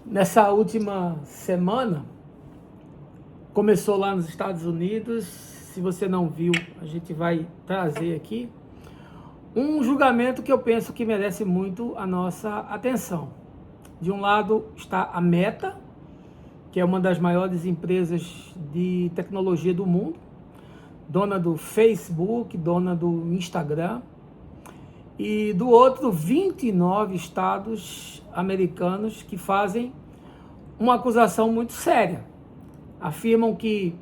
Nessa última semana, começou lá nos Estados Unidos. Se você não viu, a gente vai trazer aqui um julgamento que eu penso que merece muito a nossa atenção. De um lado está a Meta, que é uma das maiores empresas de tecnologia do mundo, dona do Facebook, dona do Instagram, e do outro 29 estados americanos que fazem uma acusação muito séria. Afirmam que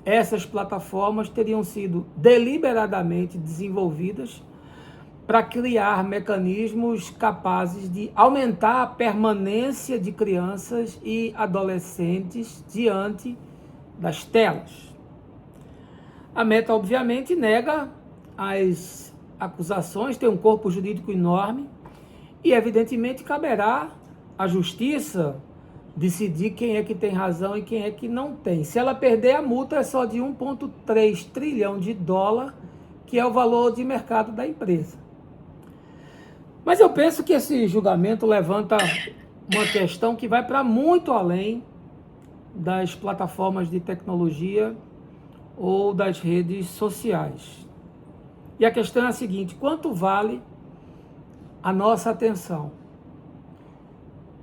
essas plataformas teriam sido deliberadamente desenvolvidas para criar mecanismos capazes de aumentar a permanência de crianças e adolescentes diante das telas. A Meta, obviamente, nega as acusações, tem um corpo jurídico enorme e, evidentemente, caberá à justiça decidir quem é que tem razão e quem é que não tem. Se ela perder, a multa é só de 1,3 trilhão de dólar, que é o valor de mercado da empresa. Mas eu penso que esse julgamento levanta uma questão que vai para muito além das plataformas de tecnologia ou das redes sociais. E a questão é a seguinte: quanto vale a nossa atenção?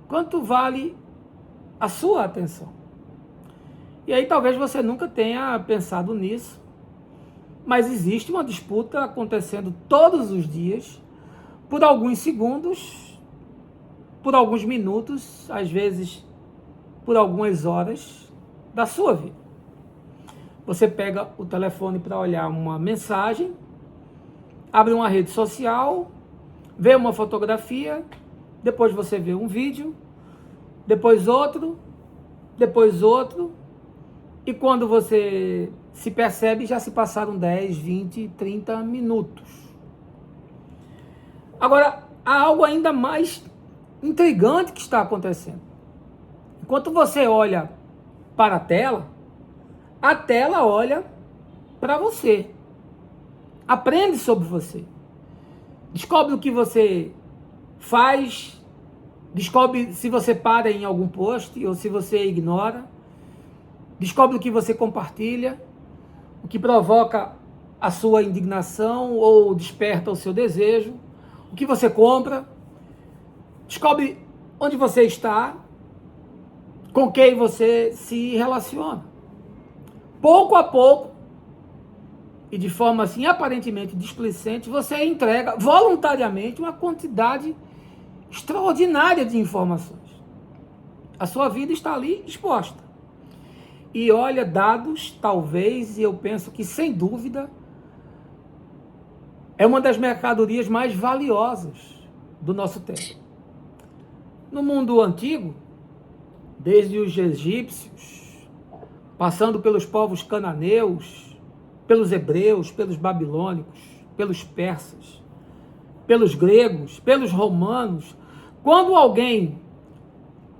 Quanto vale a sua atenção? E aí talvez você nunca tenha pensado nisso, mas existe uma disputa acontecendo todos os dias, por alguns segundos, por alguns minutos, às vezes por algumas horas da sua vida. Você pega o telefone para olhar uma mensagem, abre uma rede social, vê uma fotografia, depois você vê um vídeo, depois outro, e quando você se percebe, já se passaram 10, 20, 30 minutos. Agora, há algo ainda mais intrigante que está acontecendo. Enquanto você olha para a tela olha para você. Aprende sobre você. Descobre o que você faz, descobre se você para em algum post ou se você ignora, descobre o que você compartilha, o que provoca a sua indignação ou desperta o seu desejo, o que você compra, descobre onde você está, com quem você se relaciona. Pouco a pouco, e de forma assim aparentemente displicente, você entrega voluntariamente uma quantidade extraordinária de informações. A sua vida está ali exposta. E olha, dados, talvez, e eu penso que sem dúvida, é uma das mercadorias mais valiosas do nosso tempo. No mundo antigo, desde os egípcios, passando pelos povos cananeus, pelos hebreus, pelos babilônicos, pelos persas, pelos gregos, pelos romanos, quando alguém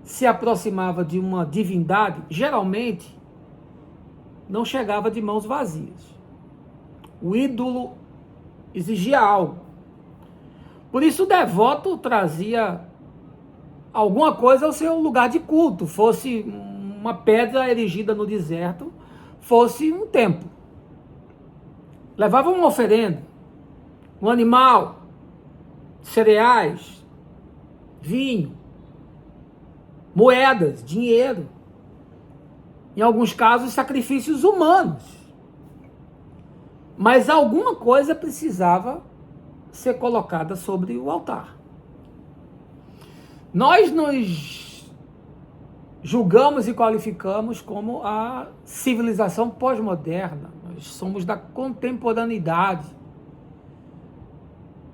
se aproximava de uma divindade, geralmente não chegava de mãos vazias. O ídolo exigia algo. Por isso o devoto trazia alguma coisa ao seu lugar de culto, fosse uma pedra erigida no deserto, fosse um templo. Levava uma oferenda, um animal, cereais, vinho, moedas, dinheiro. Em alguns casos, sacrifícios humanos. Mas alguma coisa precisava ser colocada sobre o altar. Nós nos julgamos e qualificamos como a civilização pós-moderna. Nós somos da contemporaneidade.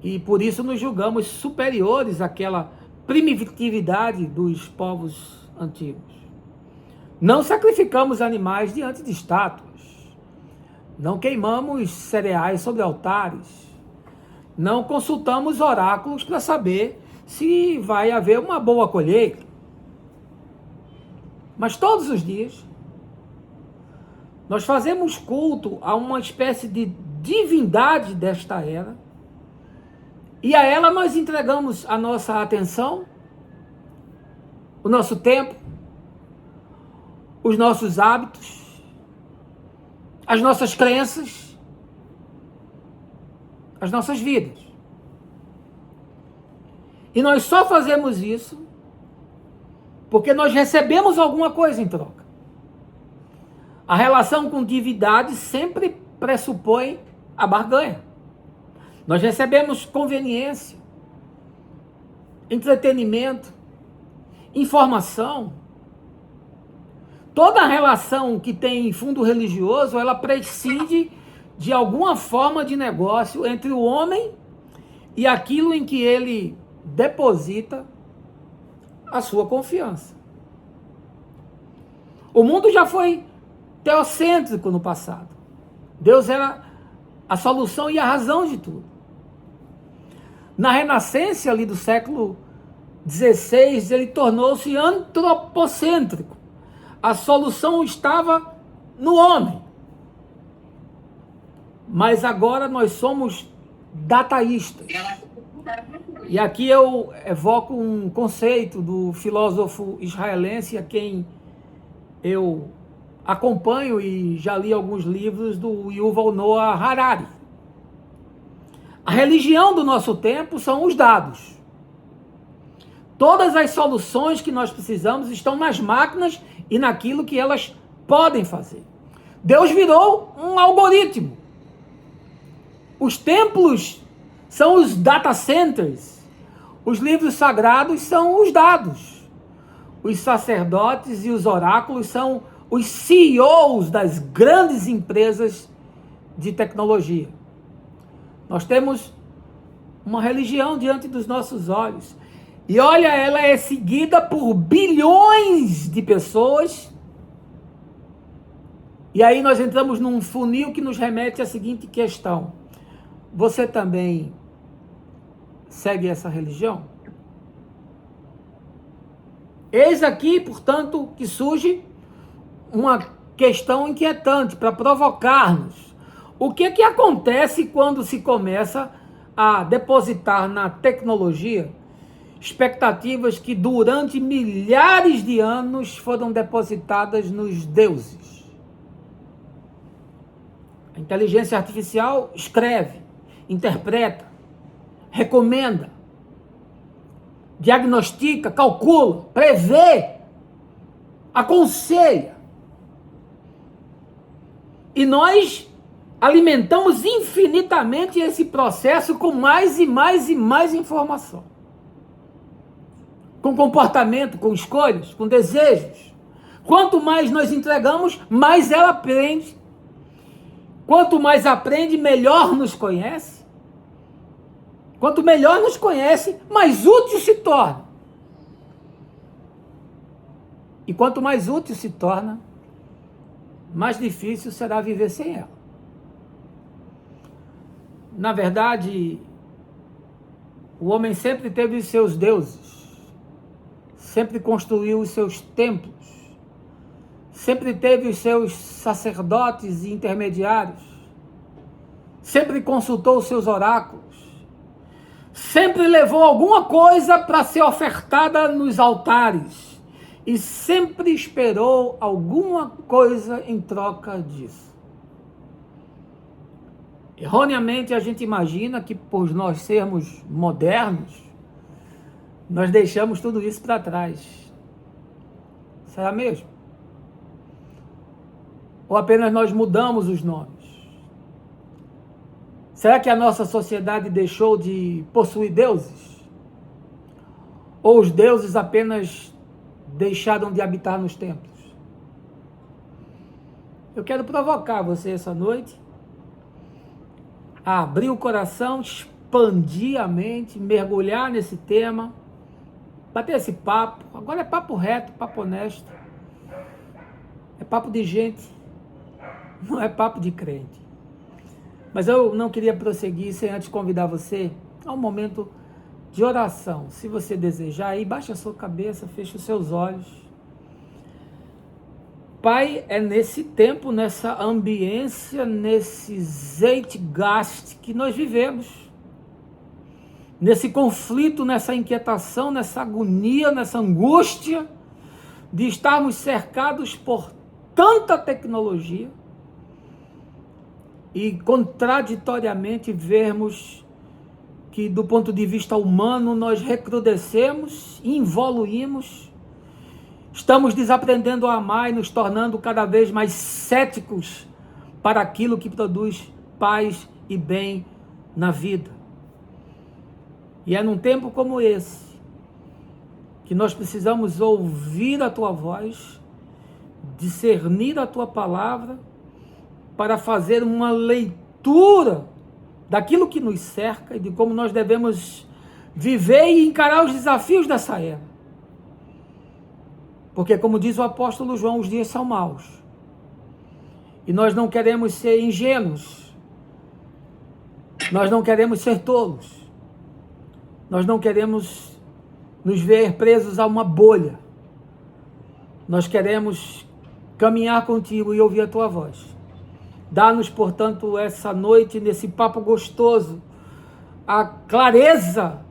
E por isso nos julgamos superiores àquela primitividade dos povos antigos. Não sacrificamos animais diante de estátuas. Não queimamos cereais sobre altares. Não consultamos oráculos para saber se vai haver uma boa colheita. Mas todos os dias, nós fazemos culto a uma espécie de divindade desta era, e a ela nós entregamos a nossa atenção, o nosso tempo, os nossos hábitos, as nossas crenças, as nossas vidas. E nós só fazemos isso porque nós recebemos alguma coisa em troca. A relação com divindade sempre pressupõe a barganha. Nós recebemos conveniência, entretenimento, informação. Toda relação que tem fundo religioso, ela prescinde de alguma forma de negócio entre o homem e aquilo em que ele deposita a sua confiança. O mundo já foi teocêntrico no passado. Deus era a solução e a razão de tudo. Na Renascença ali do século XVI, ele tornou-se antropocêntrico. A solução estava no homem. Mas agora nós somos dataístas. E aqui eu evoco um conceito do filósofo israelense a quem eu acompanho e já li alguns livros do Yuval Noah Harari. A religião do nosso tempo são os dados. Todas as soluções que nós precisamos estão nas máquinas e naquilo que elas podem fazer. Deus virou um algoritmo. Os templos são os data centers. Os livros sagrados são os dados. Os sacerdotes e os oráculos são os CEOs das grandes empresas de tecnologia. Nós temos uma religião diante dos nossos olhos. E olha, ela é seguida por bilhões de pessoas. E aí nós entramos num funil que nos remete à seguinte questão. Você também segue essa religião? Eis aqui, portanto, que surge uma questão inquietante para provocar-nos. O que acontece quando se começa a depositar na tecnologia expectativas que durante milhares de anos foram depositadas nos deuses? A inteligência artificial escreve, interpreta, recomenda, diagnostica, calcula, prevê, aconselha. E nós alimentamos infinitamente esse processo com mais e mais e mais informação. Com comportamento, com escolhas, com desejos. Quanto mais nós entregamos, mais ela aprende. Quanto mais aprende, melhor nos conhece. Quanto melhor nos conhece, mais útil se torna. E quanto mais útil se torna, mais difícil será viver sem ela. Na verdade, o homem sempre teve os seus deuses, sempre construiu os seus templos, sempre teve os seus sacerdotes e intermediários, sempre consultou os seus oráculos, sempre levou alguma coisa para ser ofertada nos altares e sempre esperou alguma coisa em troca disso. Erroneamente a gente imagina que por nós sermos modernos, nós deixamos tudo isso para trás. Será mesmo? Ou apenas nós mudamos os nomes? Será que a nossa sociedade deixou de possuir deuses? Ou os deuses apenas deixaram de habitar nos templos? Eu quero provocar você essa noite a abrir o coração, expandir a mente, mergulhar nesse tema, bater esse papo. Agora é papo reto, papo honesto. É papo de gente, não é papo de crente. Mas eu não queria prosseguir sem antes convidar você a um momento de oração. Se você desejar, aí baixe a sua cabeça, feche os seus olhos. Pai, é nesse tempo, nessa ambiência, nesse zeitgeist que nós vivemos. nesse conflito, nessa inquietação, nessa agonia, nessa angústia de estarmos cercados por tanta tecnologia e contraditoriamente vermos que do ponto de vista humano nós recrudescemos, evoluímos, estamos desaprendendo a amar e nos tornando cada vez mais céticos para aquilo que produz paz e bem na vida. E é num tempo como esse que nós precisamos ouvir a tua voz, discernir a tua palavra, para fazer uma leitura daquilo que nos cerca e de como nós devemos viver e encarar os desafios dessa era. Porque, como diz o apóstolo João, os dias são maus. E nós não queremos ser ingênuos. Nós não queremos ser tolos. Nós não queremos nos ver presos a uma bolha. Nós queremos caminhar contigo e ouvir a tua voz. Dá-nos, portanto, essa noite, nesse papo gostoso, a clareza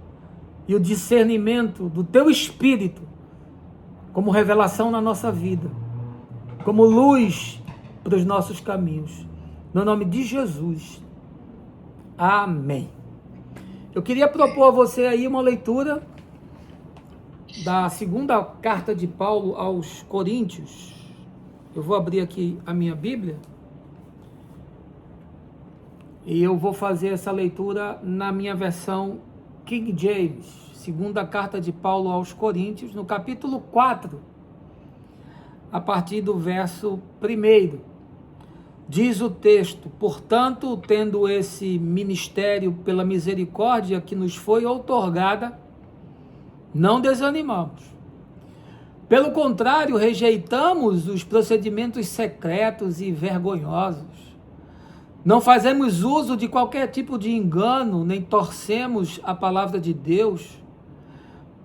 e o discernimento do teu Espírito como revelação na nossa vida, como luz para os nossos caminhos. No nome de Jesus. Amém. Eu queria propor a você aí uma leitura da segunda carta de Paulo aos Coríntios. Eu vou abrir aqui a minha Bíblia e eu vou fazer essa leitura na minha versão King James, segunda carta de Paulo aos Coríntios, no capítulo 4, a partir do verso 1. Diz o texto: portanto, tendo esse ministério pela misericórdia que nos foi outorgada, não desanimamos. Pelo contrário, rejeitamos os procedimentos secretos e vergonhosos. Não fazemos uso de qualquer tipo de engano, nem torcemos a palavra de Deus,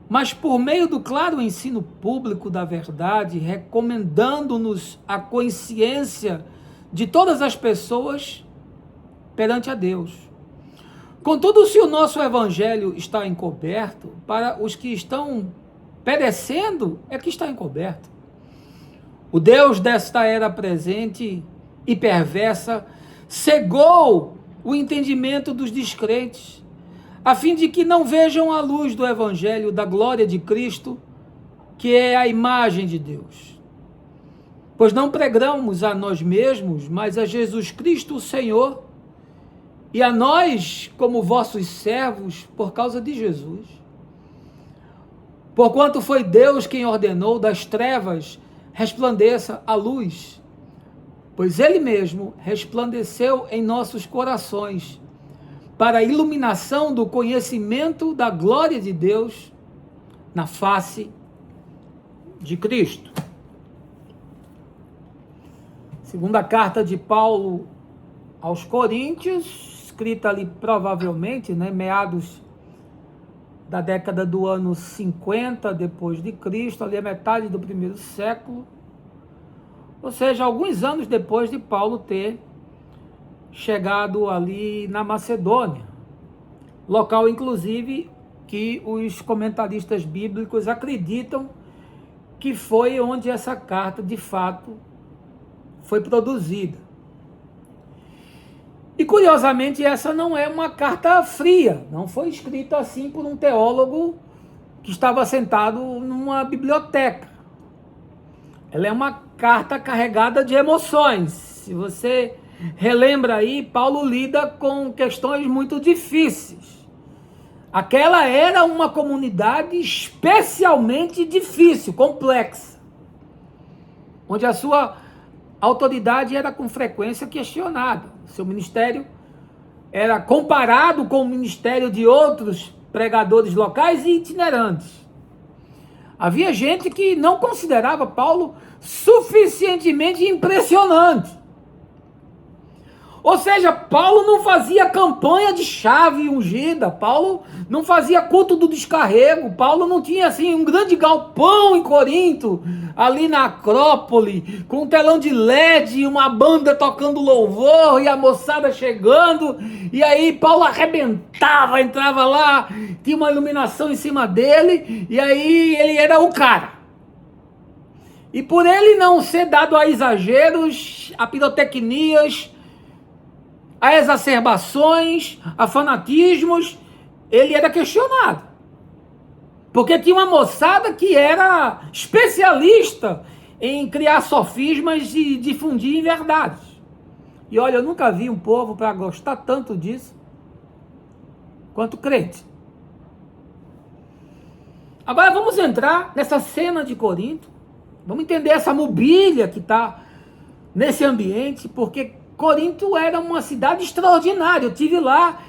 mas por meio do claro ensino público da verdade, recomendando-nos a consciência de todas as pessoas perante a Deus. Contudo, se o nosso evangelho está encoberto, para os que estão perecendo é que está encoberto. O Deus desta era presente e perversa cegou o entendimento dos descrentes, a fim de que não vejam a luz do evangelho da glória de Cristo, que é a imagem de Deus. Pois não pregamos a nós mesmos, mas a Jesus Cristo, o Senhor, e a nós como vossos servos por causa de Jesus. Porquanto foi Deus quem ordenou das trevas resplandeça a luz, pois Ele mesmo resplandeceu em nossos corações para a iluminação do conhecimento da glória de Deus na face de Cristo. Segunda carta de Paulo aos Coríntios, escrita ali provavelmente, meados da década do ano 50 depois de Cristo, ali a metade do primeiro século, ou seja, alguns anos depois de Paulo ter chegado ali na Macedônia, local inclusive que os comentaristas bíblicos acreditam que foi onde essa carta de fato foi produzida. E curiosamente essa não é uma carta fria, não foi escrita assim por um teólogo que estava sentado numa biblioteca. Ela é uma carta carregada de emoções. Se você relembra aí, Paulo lida com questões muito difíceis. Aquela era uma comunidade especialmente difícil, complexa, onde a sua autoridade era com frequência questionada. Seu ministério era comparado com o ministério de outros pregadores locais e itinerantes. Havia gente que não considerava Paulo suficientemente impressionante. Ou seja, Paulo não fazia campanha de chave ungida, Paulo não fazia culto do descarrego, Paulo não tinha assim um grande galpão em Corinto, ali na Acrópole, com um telão de LED, uma banda tocando louvor e a moçada chegando, e aí Paulo arrebentava, entrava lá, tinha uma iluminação em cima dele, e aí ele era o cara. E por ele não ser dado a exageros, a pirotecnias, a exacerbações, a fanatismos, ele era questionado. Porque tinha uma moçada que era especialista em criar sofismas e difundir verdades. E olha, eu nunca vi um povo para gostar tanto disso quanto crente. Agora vamos entrar nessa cena de Corinto. Vamos entender essa mobília que está nesse ambiente, porque Corinto era uma cidade extraordinária. Eu estive lá,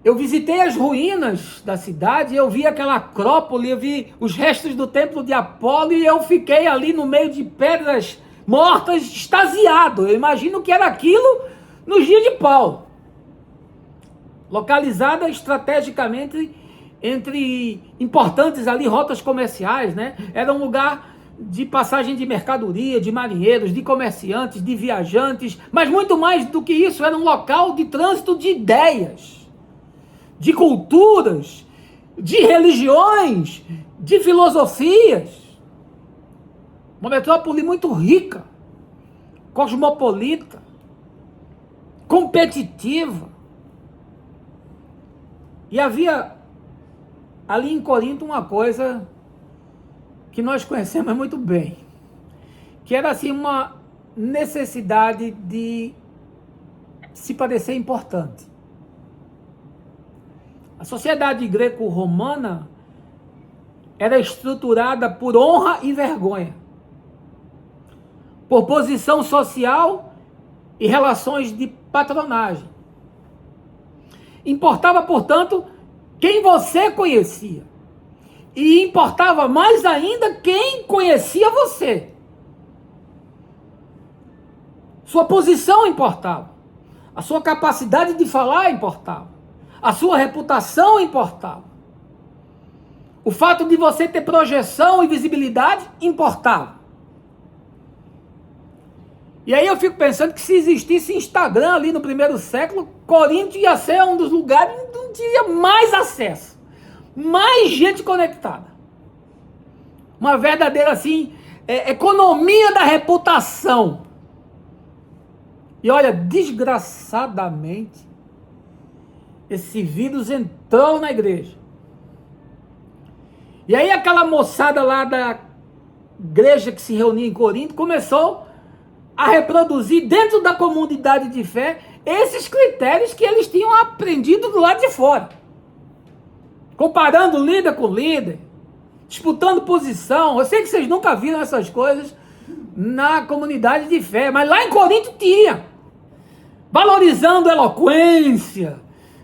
eu visitei as ruínas da cidade, eu vi aquela Acrópole, eu vi os restos do templo de Apolo e eu fiquei ali no meio de pedras mortas, extasiado. Eu imagino que era aquilo nos dias de Paulo. Localizada estrategicamente entre importantes ali rotas comerciais, né? Era um lugar de passagem de mercadoria, de marinheiros, de comerciantes, de viajantes, mas muito mais do que isso, era um local de trânsito de ideias, de culturas, de religiões, de filosofias. Uma metrópole muito rica, cosmopolita, competitiva. E havia ali em Corinto uma coisa que nós conhecemos muito bem, que era assim uma necessidade de se parecer importante. A sociedade greco-romana era estruturada por honra e vergonha, por posição social e relações de patronagem. Importava, portanto, quem você conhecia. E importava mais ainda quem conhecia você. Sua posição importava. A sua capacidade de falar importava. A sua reputação importava. O fato de você ter projeção e visibilidade importava. E aí eu fico pensando que se existisse Instagram ali no primeiro século, Corinto ia ser um dos lugares onde tinha mais acesso. Mais gente conectada. Uma verdadeira, assim, economia da reputação. E olha, desgraçadamente, esse vírus entrou na igreja. E aí aquela moçada lá da igreja que se reunia em Corinto começou a reproduzir dentro da comunidade de fé esses critérios que eles tinham aprendido do lado de fora. Comparando líder com líder, disputando posição. Eu sei que vocês nunca viram essas coisas na comunidade de fé, mas lá em Corinto tinha. Valorizando eloquência,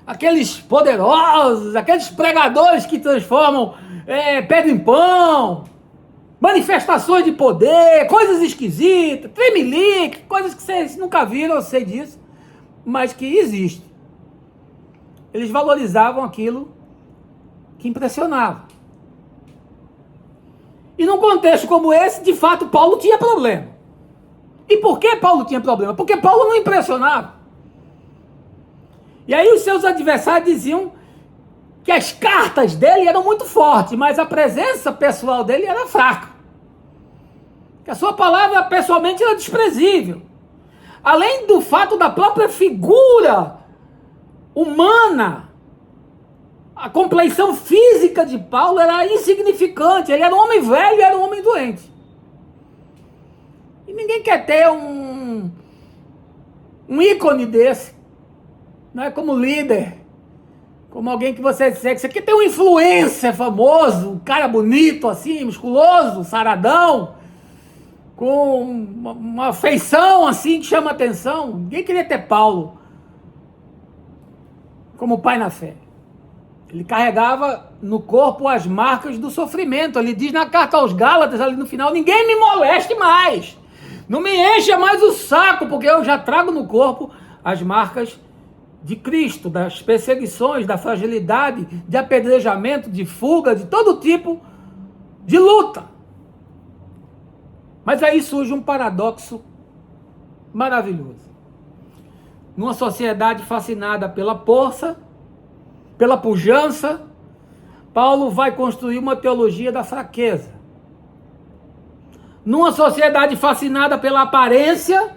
aqueles poderosos, aqueles pregadores que transformam pedra em pão, manifestações de poder, coisas esquisitas, tremelique, coisas que vocês nunca viram, eu sei disso, mas que existem. Eles valorizavam aquilo que impressionava. E num contexto como esse, de fato, Paulo tinha problema. E por que Paulo tinha problema? Porque Paulo não impressionava. E aí os seus adversários diziam que as cartas dele eram muito fortes, mas a presença pessoal dele era fraca. Que a sua palavra pessoalmente era desprezível. Além do fato da própria figura humana, a compleição física de Paulo era insignificante. Ele era um homem velho e era um homem doente. E ninguém quer ter um ícone desse, não é, como líder, como alguém que você segue. Você quer ter um influencer famoso, um cara bonito assim, musculoso, saradão, com uma feição assim que chama atenção. Ninguém queria ter Paulo como pai na fé. Ele carregava no corpo as marcas do sofrimento. Ele diz na carta aos Gálatas, ali no final, ninguém me moleste mais. Não me encha mais o saco, porque eu já trago no corpo as marcas de Cristo, das perseguições, da fragilidade, de apedrejamento, de fuga, de todo tipo de luta. Mas aí surge um paradoxo maravilhoso. Numa sociedade fascinada pela força, pela pujança, Paulo vai construir uma teologia da fraqueza. Numa sociedade fascinada pela aparência,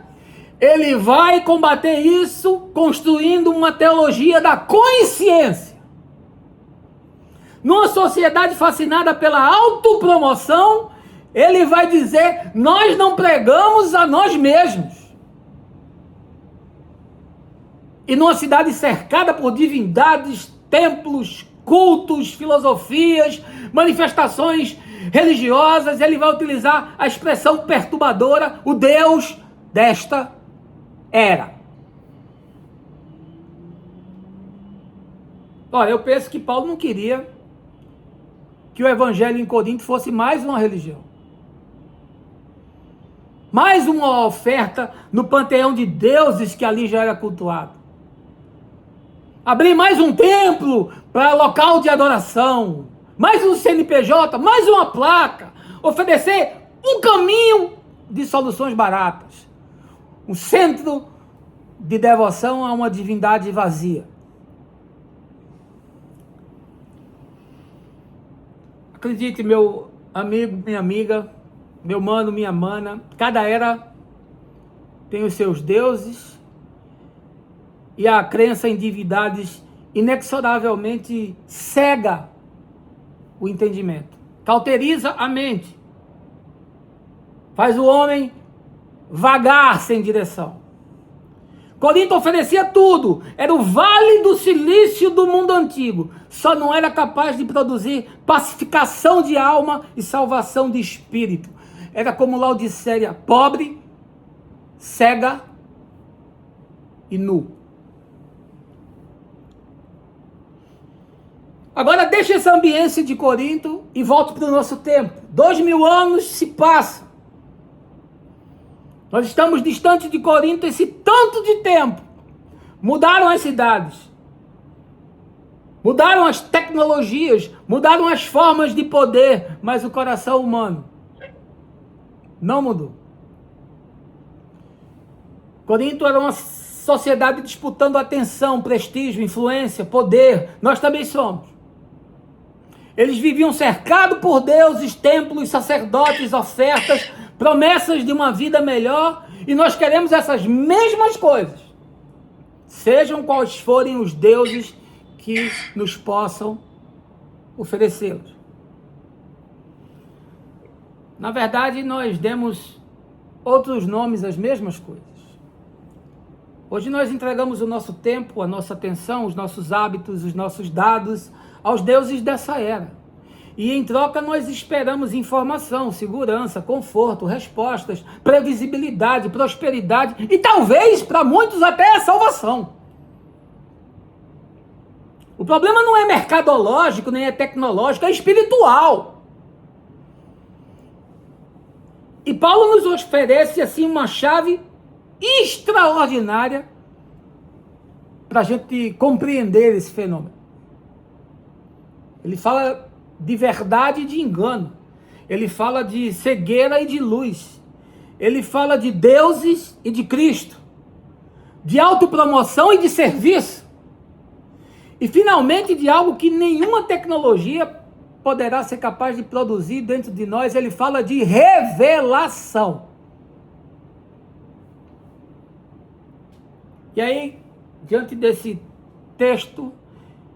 ele vai combater isso construindo uma teologia da consciência. Numa sociedade fascinada pela autopromoção, ele vai dizer: nós não pregamos a nós mesmos. E numa cidade cercada por divindades, templos, cultos, filosofias, manifestações religiosas, ele vai utilizar a expressão perturbadora, o Deus desta era. Olha, eu penso que Paulo não queria que o evangelho em Corinto fosse mais uma religião. Mais uma oferta no panteão de deuses que ali já era cultuado. Abrir mais um templo para local de adoração. Mais um CNPJ, mais uma placa. Oferecer um caminho de soluções baratas. Um centro de devoção a uma divindade vazia. Acredite, meu amigo, minha amiga, meu mano, minha mana, cada era tem os seus deuses e a crença em divindades inexoravelmente cega o entendimento, cauteriza a mente, faz o homem vagar sem direção. Corinto oferecia tudo, era o vale do silício do mundo antigo, só não era capaz de produzir pacificação de alma e salvação de espírito. Era como Laodiceia, pobre, cega e nu. Agora deixa essa ambiência de Corinto e volta para o nosso tempo. 2000 anos se passam. Nós estamos distante de Corinto esse tanto de tempo. Mudaram as cidades. Mudaram as tecnologias. Mudaram as formas de poder. Mas o coração humano não mudou. Corinto era uma sociedade disputando atenção, prestígio, influência, poder. Nós também somos. Eles viviam cercados por deuses, templos, sacerdotes, ofertas, promessas de uma vida melhor, e nós queremos essas mesmas coisas, sejam quais forem os deuses que nos possam oferecê-los. Na verdade, nós demos outros nomes às mesmas coisas. Hoje nós entregamos o nosso tempo, a nossa atenção, os nossos hábitos, os nossos dados aos deuses dessa era. E em troca nós esperamos informação, segurança, conforto, respostas, previsibilidade, prosperidade e talvez para muitos até a salvação. O problema não é mercadológico, nem é tecnológico, é espiritual. E Paulo nos oferece assim uma chave extraordinária para a gente compreender esse fenômeno. Ele fala de verdade e de engano. Ele fala de cegueira e de luz. Ele fala de deuses e de Cristo. De autopromoção e de serviço. E finalmente de algo que nenhuma tecnologia poderá ser capaz de produzir dentro de nós. Ele fala de revelação. E aí, diante desse texto,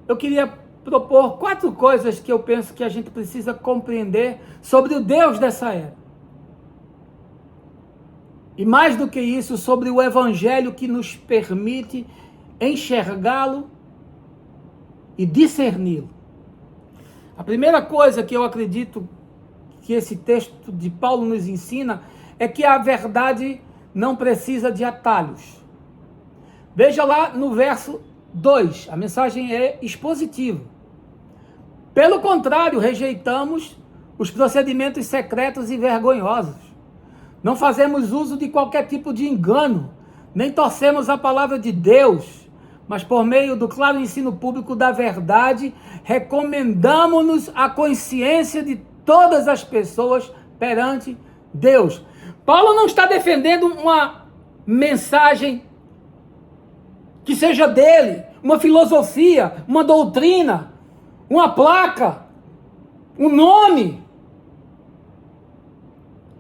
eu queria propor 4 coisas que eu penso que a gente precisa compreender sobre o Deus dessa era. E mais do que isso, sobre o Evangelho que nos permite enxergá-lo e discerni-lo. A primeira coisa que eu acredito que esse texto de Paulo nos ensina é que a verdade não precisa de atalhos. Veja lá no verso 2, a mensagem é expositiva. Pelo contrário, rejeitamos os procedimentos secretos e vergonhosos. Não fazemos uso de qualquer tipo de engano. nem torcemos a palavra de Deus, mas por meio do claro ensino público da verdade, recomendamos-nos a consciência de todas as pessoas perante Deus. Paulo não está defendendo uma mensagem que seja dele, uma filosofia, uma doutrina, uma placa, um nome.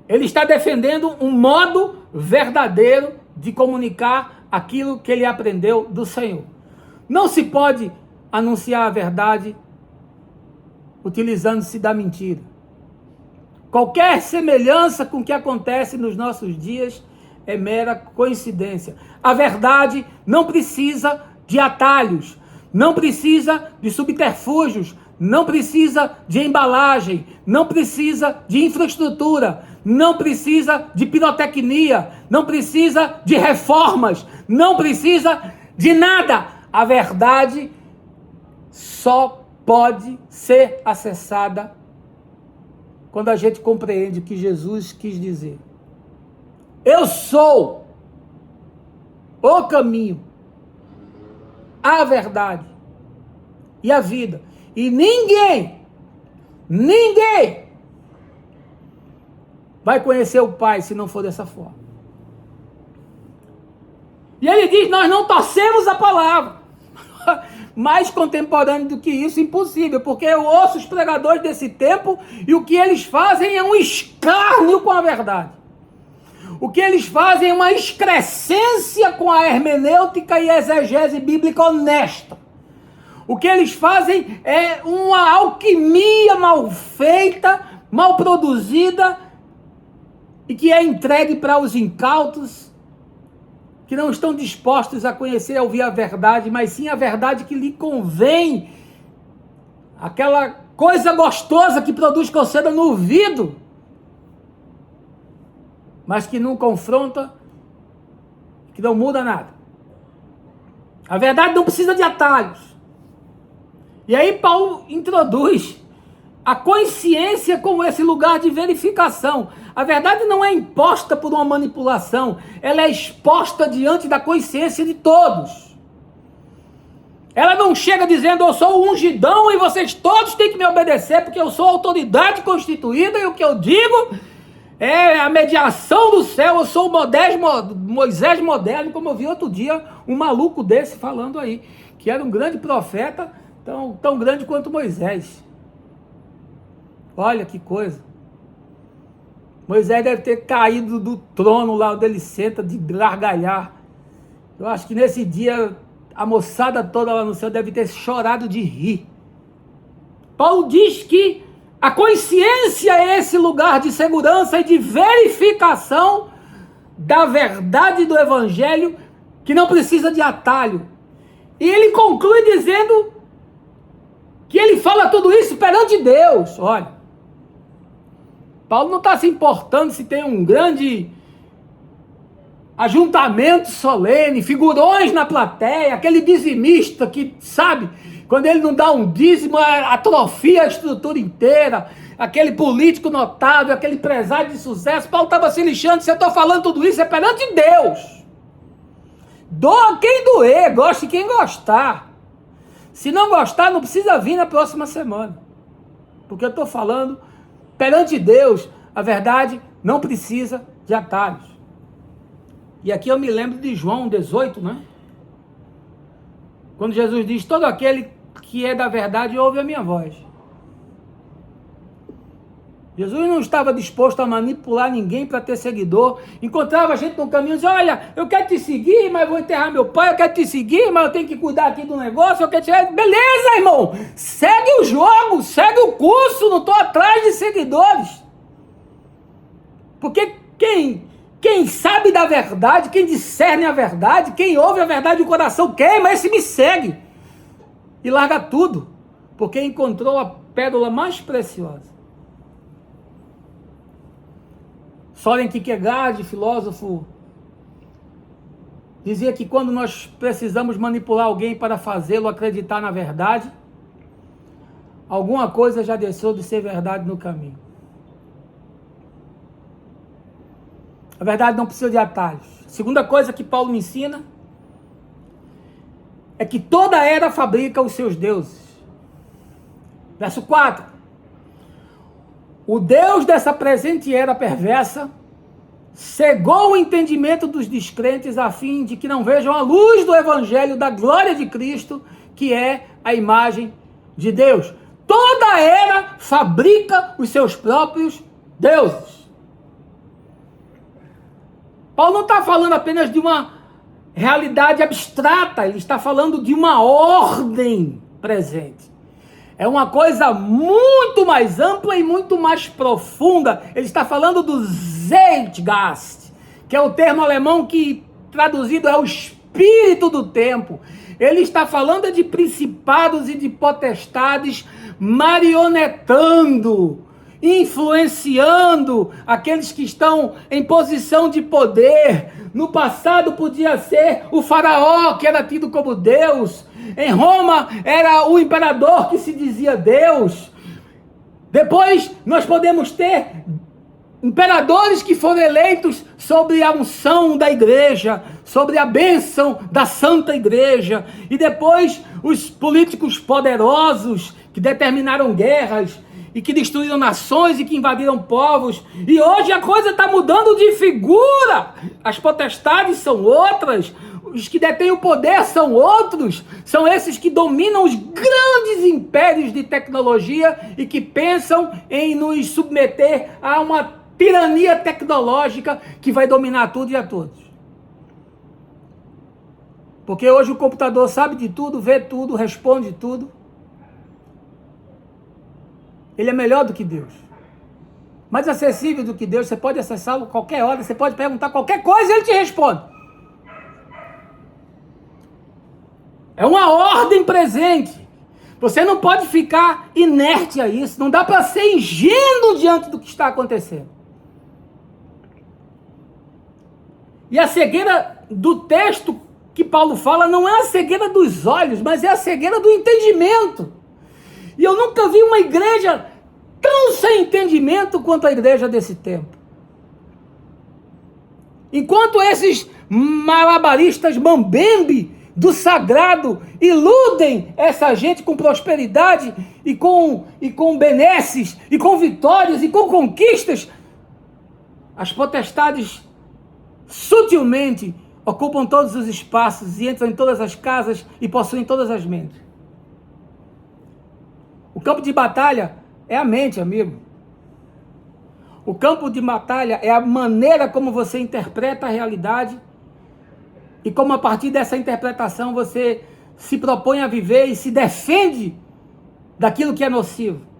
Ele está defendendo um modo verdadeiro de comunicar aquilo que ele aprendeu do Senhor. Não se pode anunciar a verdade utilizando-se da mentira. Qualquer semelhança com o que acontece nos nossos dias é mera coincidência. A verdade não precisa de atalhos, não precisa de subterfúgios, não precisa de embalagem, não precisa de infraestrutura, não precisa de pirotecnia, não precisa de reformas, não precisa de nada. A verdade só pode ser acessada quando a gente compreende o que Jesus quis dizer. Eu sou o caminho, a verdade e a vida. E ninguém vai conhecer o Pai se não for dessa forma. E ele diz, nós não torcemos a palavra. Mais contemporâneo do que isso, impossível, porque eu ouço os pregadores desse tempo e o que eles fazem é um escárnio com a verdade. O que eles fazem é uma excrescência com a hermenêutica e exegese bíblica honesta. O que eles fazem é uma alquimia mal feita, mal produzida e que é entregue para os incautos que não estão dispostos a conhecer e a ouvir a verdade, mas sim a verdade que lhe convém. Aquela coisa gostosa que produz coceira no ouvido, mas que não confronta, que não muda nada. A verdade não precisa de atalhos. E aí Paulo introduz a consciência como esse lugar de verificação. A verdade não é imposta por uma manipulação, ela é exposta diante da consciência de todos. Ela não chega dizendo, eu sou o ungidão e vocês todos têm que me obedecer, porque eu sou a autoridade constituída e o que eu digo é a mediação do céu, eu sou o Moisés moderno, como eu vi outro dia um maluco desse falando aí, que era um grande profeta, tão grande quanto Moisés. Olha que coisa. Moisés deve ter caído do trono lá onde ele senta de gargalhar. Eu acho que nesse dia a moçada toda lá no céu deve ter chorado de rir. Paulo diz que a consciência é esse lugar de segurança e de verificação da verdade do evangelho que não precisa de atalho. E ele conclui dizendo que ele fala tudo isso perante Deus. Olha, Paulo não está se importando se tem um grande ajuntamento solene, figurões na plateia, aquele dizimista que, sabe, quando ele não dá um dízimo, atrofia a estrutura inteira, aquele político notável, aquele empresário de sucesso. Paulo estava se lixando, se eu estou falando tudo isso, é perante Deus. Doa quem doer, goste quem gostar. Se não gostar, não precisa vir na próxima semana, porque eu estou falando perante Deus. A verdade não precisa de atalhos. E aqui eu me lembro de João 18, né? Quando Jesus diz, todo aquele que é da verdade ouve a minha voz. Jesus não estava disposto a manipular ninguém para ter seguidor. Encontrava gente no caminho e dizia, olha, eu quero te seguir, mas vou enterrar meu pai, eu quero te seguir, mas eu tenho que cuidar aqui do negócio, eu quero te... Beleza, irmão, segue o jogo, segue o curso, não estou atrás de seguidores. Porque quem sabe da verdade, quem discerne a verdade, quem ouve a verdade, o coração queima, esse me segue. E larga tudo, porque encontrou a pérola mais preciosa. Soren Kierkegaard, filósofo, dizia que quando nós precisamos manipular alguém para fazê-lo acreditar na verdade, alguma coisa já deixou de ser verdade no caminho. A verdade não precisa de atalhos. A segunda coisa que Paulo me ensina é que toda era fabrica os seus deuses. Verso 4. O Deus dessa presente era perversa cegou o entendimento dos descrentes a fim de que não vejam a luz do evangelho da glória de Cristo, que é a imagem de Deus. Toda era fabrica os seus próprios deuses. Paulo não está falando apenas de uma realidade abstrata, ele está falando de uma ordem presente. É uma coisa muito mais ampla e muito mais profunda. Ele está falando do Zeitgeist, que é o termo alemão que traduzido é o espírito do tempo. Ele está falando de principados e de potestades marionetando, influenciando aqueles que estão em posição de poder. No passado podia ser o faraó, que era tido como Deus. Em Roma era o imperador que se dizia Deus. Depois nós podemos ter imperadores que foram eleitos sobre a unção da igreja, sobre a bênção da Santa Igreja. E depois os políticos poderosos que determinaram guerras e que destruíram nações e que invadiram povos. E hoje a coisa está mudando de figura. As potestades são outras. Os que detêm o poder são outros. São esses que dominam os grandes impérios de tecnologia e que pensam em nos submeter a uma tirania tecnológica que vai dominar tudo e a todos. Porque hoje o computador sabe de tudo, vê tudo, responde tudo. Ele é melhor do que Deus. Mais acessível do que Deus. Você pode acessá-lo a qualquer hora. Você pode perguntar qualquer coisa e ele te responde. É uma ordem presente. Você não pode ficar inerte a isso. Não dá para ser ingênuo diante do que está acontecendo. E a cegueira do texto que Paulo fala não é a cegueira dos olhos, mas é a cegueira do entendimento. E eu nunca vi uma igreja tão sem entendimento quanto a igreja desse tempo. Enquanto esses malabaristas mambembe do sagrado iludem essa gente com prosperidade e com benesses, e com vitórias, e com conquistas, as potestades sutilmente ocupam todos os espaços e entram em todas as casas e possuem todas as mentes. O campo de batalha é a mente, amigo. O campo de batalha é a maneira como você interpreta a realidade e como a partir dessa interpretação você se propõe a viver e se defende daquilo que é nocivo.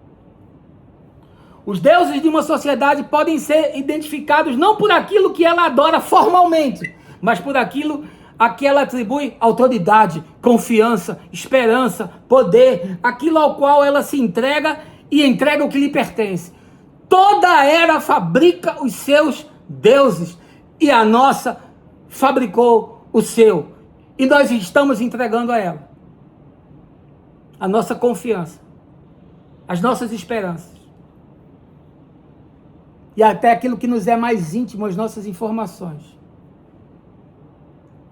Os deuses de uma sociedade podem ser identificados não por aquilo que ela adora formalmente, mas por aquilo a que ela atribui autoridade, confiança, esperança, poder, aquilo ao qual ela se entrega e entrega o que lhe pertence. Toda era fabrica os seus deuses e a nossa fabricou o seu. E nós estamos entregando a ela a nossa confiança, as nossas esperanças e até aquilo que nos é mais íntimo, as nossas informações.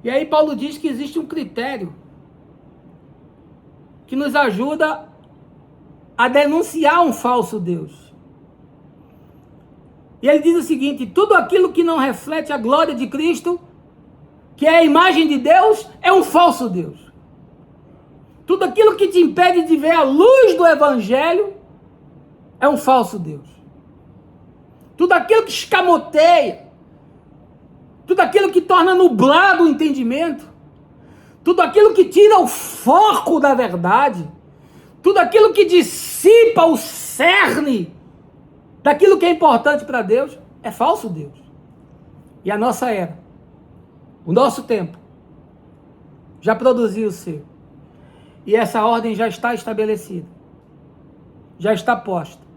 E aí Paulo diz que existe um critério que nos ajuda a denunciar um falso Deus. E ele diz o seguinte: tudo aquilo que não reflete a glória de Cristo, que é a imagem de Deus, é um falso Deus. Tudo aquilo que te impede de ver a luz do Evangelho é um falso Deus. Tudo aquilo que escamoteia, tudo aquilo que torna nublado o entendimento, tudo aquilo que tira o foco da verdade, tudo aquilo que dissipa o cerne daquilo que é importante para Deus, é falso Deus. E a nossa era, o nosso tempo, já produziu o seu. E essa ordem já está estabelecida, já está posta.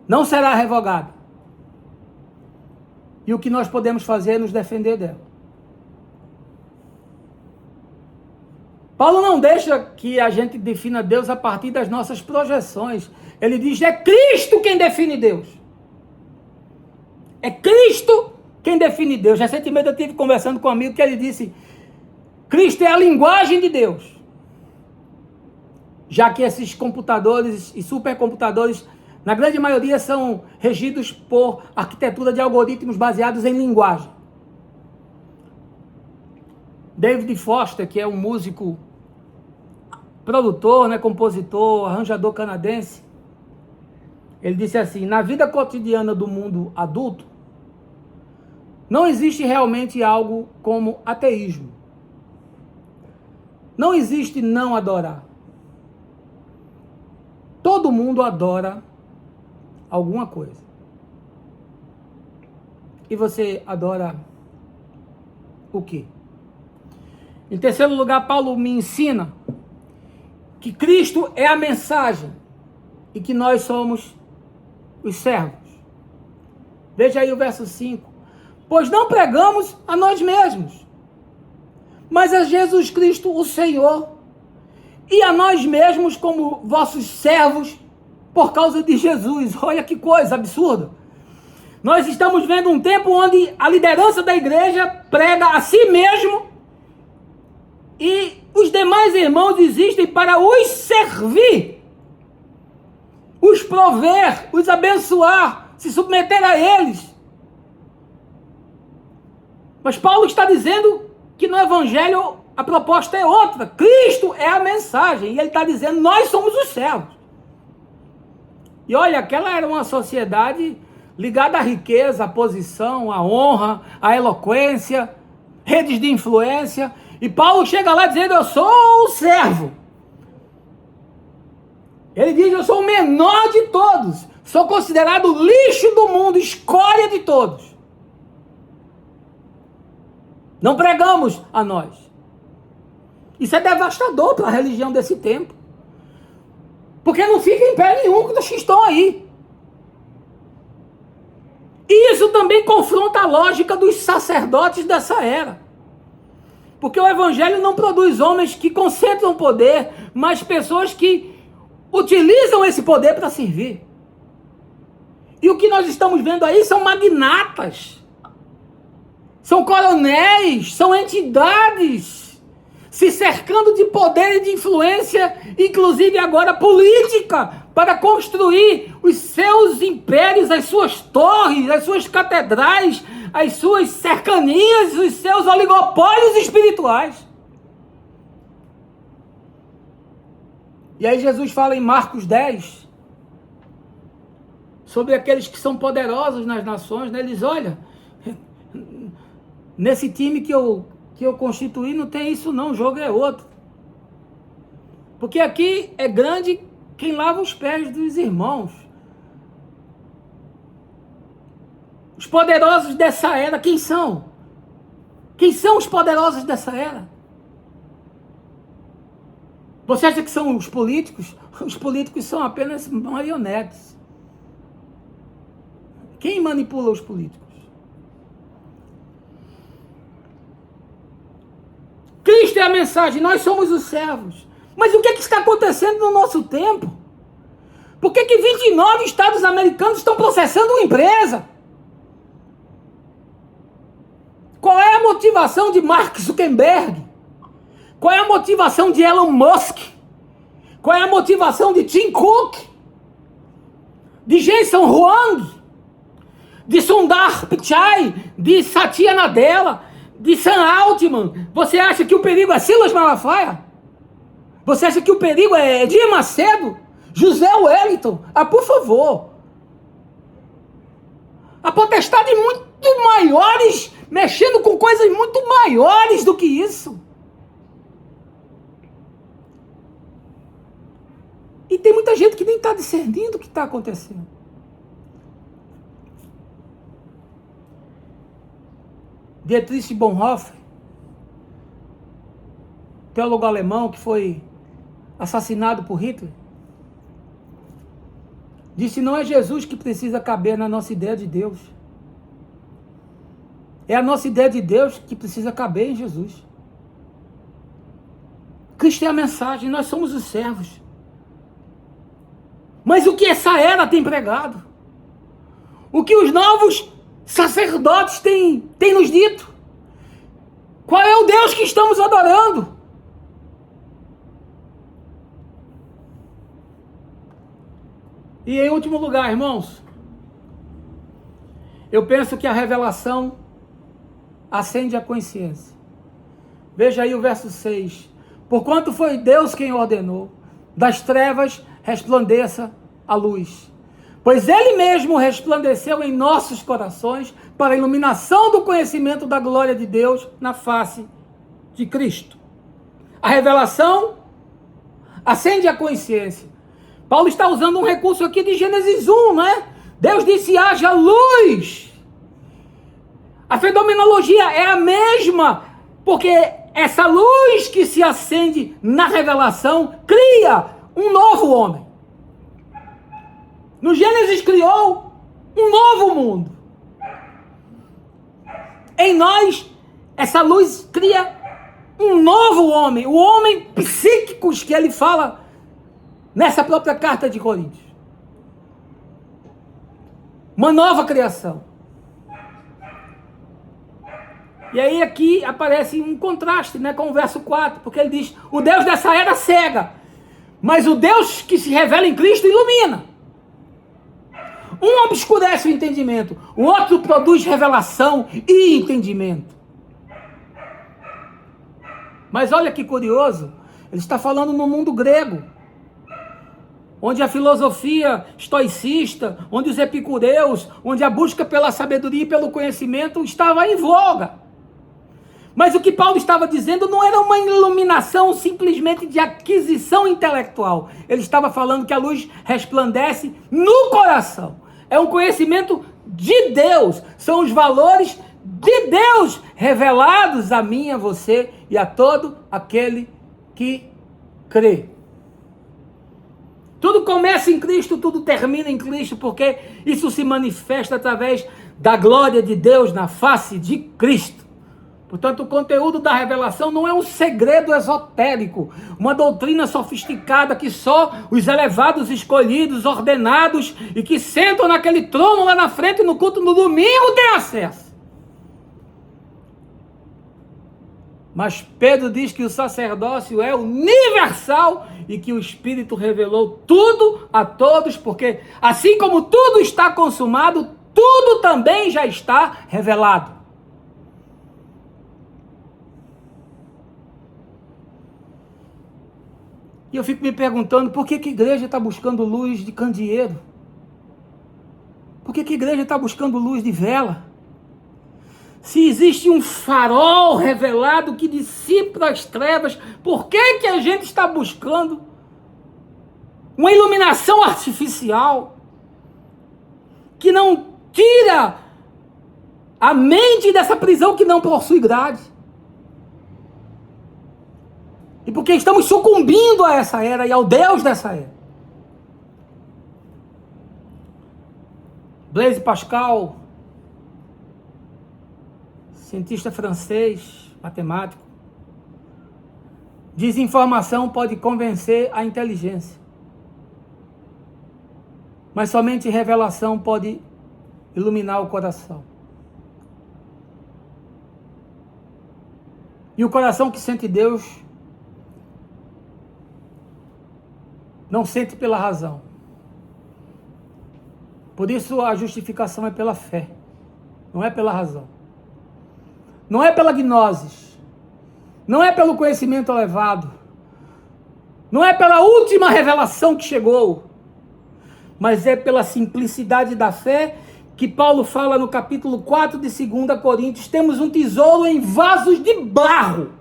Não será revogada. E o que nós podemos fazer é nos defender dela. Paulo não deixa que a gente defina Deus a partir das nossas projeções. Ele diz, é Cristo quem define Deus. É Cristo quem define Deus. Recentemente eu estive conversando com um amigo que ele disse: Cristo é a linguagem de Deus. Já que esses computadores e supercomputadores, na grande maioria, são regidos por arquitetura de algoritmos baseados em linguagem. David Foster, que é um músico, produtor, compositor, arranjador canadense, ele disse assim: na vida cotidiana do mundo adulto, não existe realmente algo como ateísmo. Não existe não adorar. Todo mundo adora alguma coisa. E você adora o quê? Em terceiro lugar, Paulo me ensina que Cristo é a mensagem e que nós somos os servos. Veja aí o verso 5. Pois não pregamos a nós mesmos, mas a Jesus Cristo, o Senhor, e a nós mesmos como vossos servos por causa de Jesus. Olha que coisa absurda. Nós estamos vendo um tempo onde a liderança da igreja prega a si mesmo e os demais irmãos existem para os servir, os prover, os abençoar, se submeter a eles. Mas Paulo está dizendo que no evangelho a proposta é outra. Cristo é a mensagem. E ele está dizendo: nós somos os servos. E olha, aquela era uma sociedade ligada à riqueza, à posição, à honra, à eloquência, redes de influência. E Paulo chega lá dizendo: eu sou o servo. Ele diz: eu sou o menor de todos. Sou considerado lixo do mundo, escória de todos. Não pregamos a nós. Isso é devastador para a religião desse tempo. Porque não fica em pé nenhum dos que estão aí. E isso também confronta a lógica dos sacerdotes dessa era. Porque o evangelho não produz homens que concentram poder, mas pessoas que utilizam esse poder para servir. E o que nós estamos vendo aí são magnatas, são coronéis, são entidades se cercando de poder e de influência, inclusive agora política, para construir os seus impérios, as suas torres, as suas catedrais, as suas cercanias, os seus oligopólios espirituais. E aí Jesus fala em Marcos 10, sobre aqueles que são poderosos nas nações, né? Ele diz: olha, nesse time que eu constituí não tem isso não, o jogo é outro. Porque aqui é grande quem lava os pés dos irmãos. Os poderosos dessa era, quem são? Quem são os poderosos dessa era? Você acha que são os políticos? Os políticos são apenas marionetes. Quem manipula os políticos? Cristo é a mensagem, nós somos os servos. Mas o que está acontecendo no nosso tempo? Por que 29 estados americanos estão processando uma empresa? Qual é a motivação de Mark Zuckerberg? Qual é a motivação de Elon Musk? Qual é a motivação de Tim Cook? De Jensen Huang? De Sundar Pichai? De Satya Nadella? De Sam Altman? Você acha que o perigo é Silas Malafaia? Você acha que o perigo é Edir Macedo? José Wellington? Ah, por favor. A potestade muito maiores, mexendo com coisas muito maiores do que isso. E tem muita gente que nem está discernindo o que está acontecendo. Dietrich Bonhoeffer, teólogo alemão que foi assassinado por Hitler, disse: não é Jesus que precisa caber na nossa ideia de Deus. É a nossa ideia de Deus que precisa caber em Jesus. Cristo é a mensagem, nós somos os servos. Mas o que essa era tem pregado? O que os novos sacerdotes têm nos dito? Qual é o Deus que estamos adorando? E em último lugar, irmãos, eu penso que a revelação acende a consciência. Veja aí o verso 6. Porquanto foi Deus quem ordenou, das trevas resplandeça a luz. Pois Ele mesmo resplandeceu em nossos corações para a iluminação do conhecimento da glória de Deus na face de Cristo. A revelação acende a consciência. Paulo está usando um recurso aqui de Gênesis 1, né? Deus disse, haja luz. A fenomenologia é a mesma, porque essa luz que se acende na revelação cria um novo homem. No Gênesis criou um novo mundo. Em nós, essa luz cria um novo homem, o homem psíquico que ele fala nessa própria carta de Coríntios. Uma nova criação. E aí aqui aparece um contraste, né, com o verso 4, porque ele diz, o Deus dessa era cega, mas o Deus que se revela em Cristo ilumina. Um obscurece o entendimento, o outro produz revelação e entendimento. Mas olha que curioso, ele está falando no mundo grego, onde a filosofia estoicista, onde os epicureus, onde a busca pela sabedoria e pelo conhecimento estava em voga. Mas o que Paulo estava dizendo não era uma iluminação simplesmente de aquisição intelectual. Ele estava falando que a luz resplandece no coração. É um conhecimento de Deus. São os valores de Deus revelados a mim, a você e a todo aquele que crê. Tudo começa em Cristo, tudo termina em Cristo, porque isso se manifesta através da glória de Deus na face de Cristo. Portanto, o conteúdo da revelação não é um segredo esotérico, uma doutrina sofisticada que só os elevados, escolhidos, ordenados e que sentam naquele trono lá na frente no culto no domingo têm acesso. Mas Pedro diz que o sacerdócio é universal e que o Espírito revelou tudo a todos, porque assim como tudo está consumado, tudo também já está revelado. E eu fico me perguntando, por que a igreja está buscando luz de candeeiro? Por que a igreja está buscando luz de vela? Se existe um farol revelado que dissipa as trevas, por que a gente está buscando uma iluminação artificial que não tira a mente dessa prisão que não possui grade? E porque estamos sucumbindo a essa era e ao Deus dessa era. Blaise Pascal, cientista francês, matemático, diz: informação pode convencer a inteligência, mas somente revelação pode iluminar o coração. E o coração que sente Deus não sente pela razão. Por isso a justificação é pela fé, não é pela razão. Não é pela gnosis, não é pelo conhecimento elevado, não é pela última revelação que chegou, mas é pela simplicidade da fé que Paulo fala no capítulo 4 de 2 Coríntios. Temos um tesouro em vasos de barro,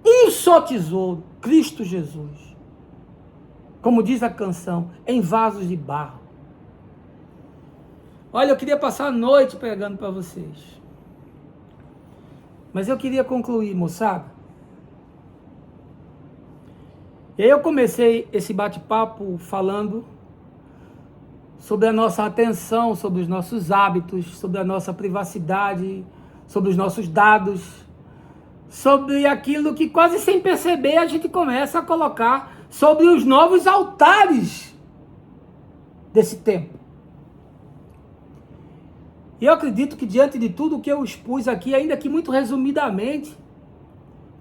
um só tesouro, Cristo Jesus. Como diz a canção, em vasos de barro. Olha, eu queria passar a noite pregando para vocês. Mas eu queria concluir, moçada. E aí eu comecei esse bate-papo falando sobre a nossa atenção, sobre os nossos hábitos, sobre a nossa privacidade, sobre os nossos dados, sobre aquilo que quase sem perceber a gente começa a colocar sobre os novos altares desse tempo. E eu acredito que diante de tudo o que eu expus aqui, ainda que muito resumidamente,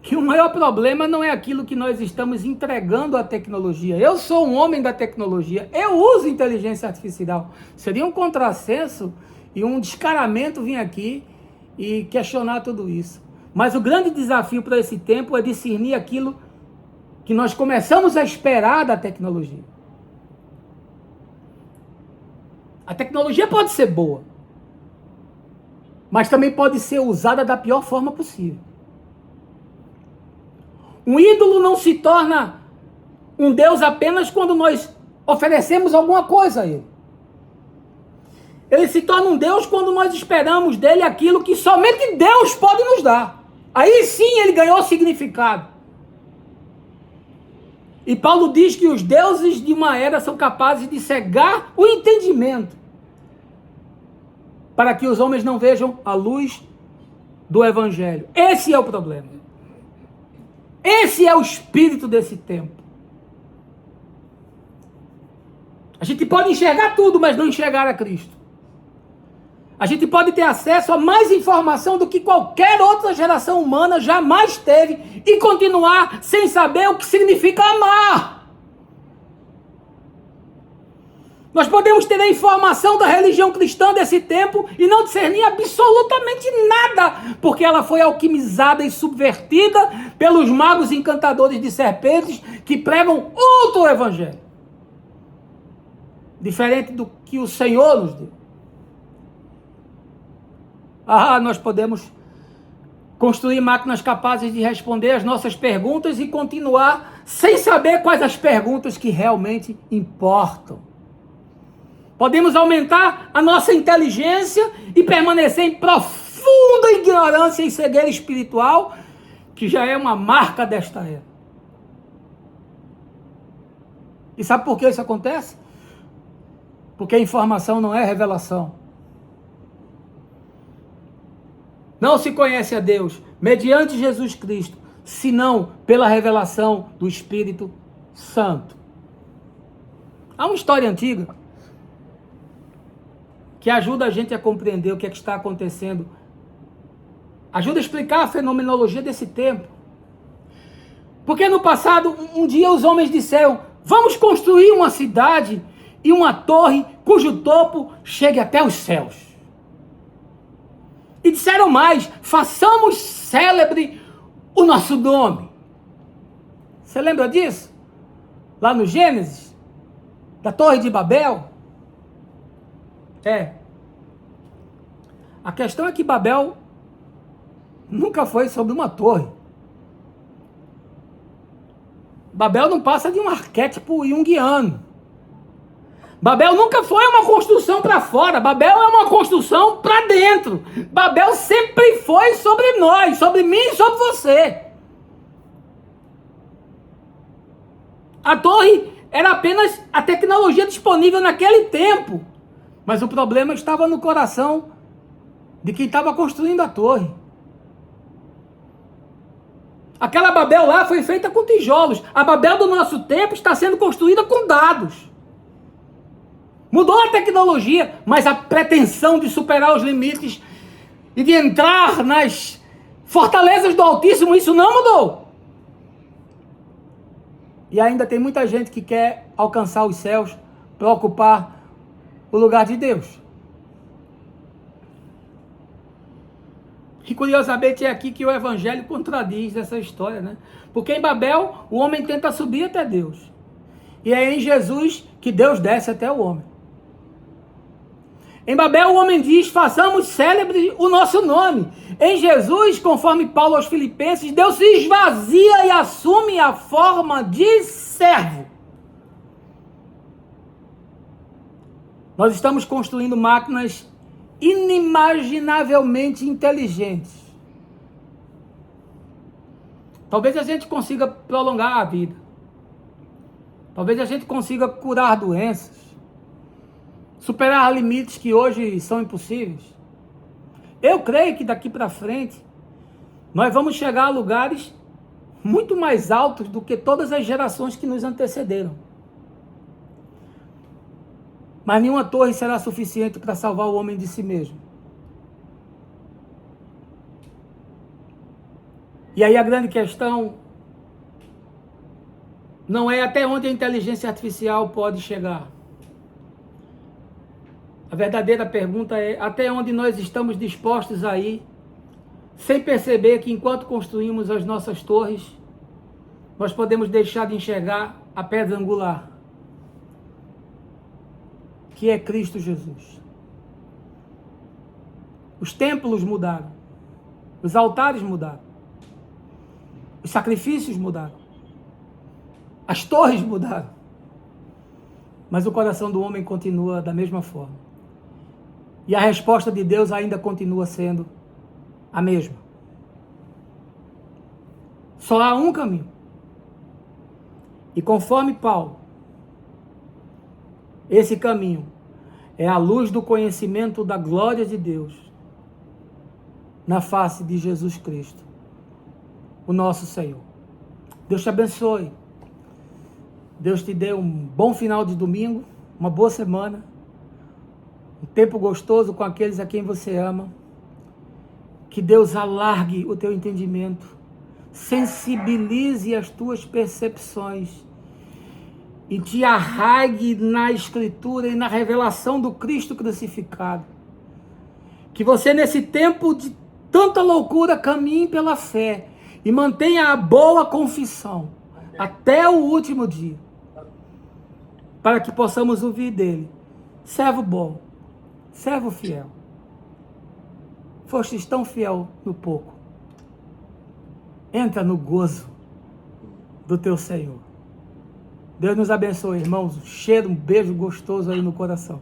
que o maior problema não é aquilo que nós estamos entregando à tecnologia. Eu sou um homem da tecnologia, eu uso inteligência artificial. Seria um contrassenso e um descaramento vir aqui e questionar tudo isso. Mas o grande desafio para esse tempo é discernir aquilo que nós começamos a esperar da tecnologia. A tecnologia pode ser boa, mas também pode ser usada da pior forma possível. Um ídolo não se torna um Deus apenas quando nós oferecemos alguma coisa a ele. Ele se torna um Deus quando nós esperamos dele aquilo que somente Deus pode nos dar. Aí sim ele ganhou significado. E Paulo diz que os deuses de uma era são capazes de cegar o entendimento, para que os homens não vejam a luz do Evangelho. Esse é o problema. Esse é o espírito desse tempo. A gente pode enxergar tudo, mas não enxergar a Cristo. A gente pode ter acesso a mais informação do que qualquer outra geração humana jamais teve e continuar sem saber o que significa amar. Nós podemos ter a informação da religião cristã desse tempo e não discernir absolutamente nada, porque ela foi alquimizada e subvertida pelos magos encantadores de serpentes que pregam outro evangelho, diferente do que o Senhor nos deu. Nós podemos construir máquinas capazes de responder as nossas perguntas e continuar sem saber quais as perguntas que realmente importam. Podemos aumentar a nossa inteligência e permanecer em profunda ignorância e cegueira espiritual, que já é uma marca desta era. E sabe por que isso acontece? Porque a informação não é revelação. Não se conhece a Deus mediante Jesus Cristo, senão pela revelação do Espírito Santo. Há uma história antiga que ajuda a gente a compreender o que é que está acontecendo. Ajuda a explicar a fenomenologia desse tempo. Porque no passado, um dia os homens disseram: vamos construir uma cidade e uma torre cujo topo chegue até os céus. E disseram mais: façamos célebre o nosso nome. Você lembra disso? Lá no Gênesis, da Torre de Babel. A questão é que Babel nunca foi sobre uma torre. Babel não passa de um arquétipo junguiano. Babel nunca foi uma construção para fora. Babel é uma construção para dentro. Babel sempre foi sobre nós, sobre mim e sobre você. A torre era apenas a tecnologia disponível naquele tempo. Mas o problema estava no coração de quem estava construindo a torre. Aquela Babel lá foi feita com tijolos. A Babel do nosso tempo está sendo construída com dados. Mudou a tecnologia, mas a pretensão de superar os limites e de entrar nas fortalezas do Altíssimo, isso não mudou. E ainda tem muita gente que quer alcançar os céus para ocupar o lugar de Deus. E curiosamente é aqui que o Evangelho contradiz essa história, né? Porque em Babel o homem tenta subir até Deus. E é em Jesus que Deus desce até o homem. Em Babel o homem diz: façamos célebre o nosso nome. Em Jesus, conforme Paulo aos Filipenses, Deus se esvazia e assume a forma de servo. Nós estamos construindo máquinas inimaginavelmente inteligentes. Talvez a gente consiga prolongar a vida. Talvez a gente consiga curar doenças. Superar limites que hoje são impossíveis. Eu creio que daqui para frente nós vamos chegar a lugares muito mais altos do que todas as gerações que nos antecederam. Mas nenhuma torre será suficiente para salvar o homem de si mesmo. E aí a grande questão não é até onde a inteligência artificial pode chegar. A verdadeira pergunta é até onde nós estamos dispostos a ir, sem perceber que enquanto construímos as nossas torres, nós podemos deixar de enxergar a pedra angular, que é Cristo Jesus. Os templos mudaram, os altares mudaram, os sacrifícios mudaram, as torres mudaram, mas o coração do homem continua da mesma forma. E a resposta de Deus ainda continua sendo a mesma. Só há um caminho. E conforme Paulo, esse caminho é a luz do conhecimento da glória de Deus na face de Jesus Cristo, o nosso Senhor. Deus te abençoe. Deus te dê um bom final de domingo, uma boa semana, um tempo gostoso com aqueles a quem você ama. Que Deus alargue o teu entendimento, sensibilize as tuas percepções e te arraigue na Escritura e na revelação do Cristo crucificado. Que você, nesse tempo de tanta loucura, caminhe pela fé e mantenha a boa confissão até o último dia, para que possamos ouvir dele: servo bom, servo fiel, fostes tão fiel no pouco, entra no gozo do teu Senhor. Deus nos abençoe, irmãos. Um cheiro, um beijo gostoso aí no coração.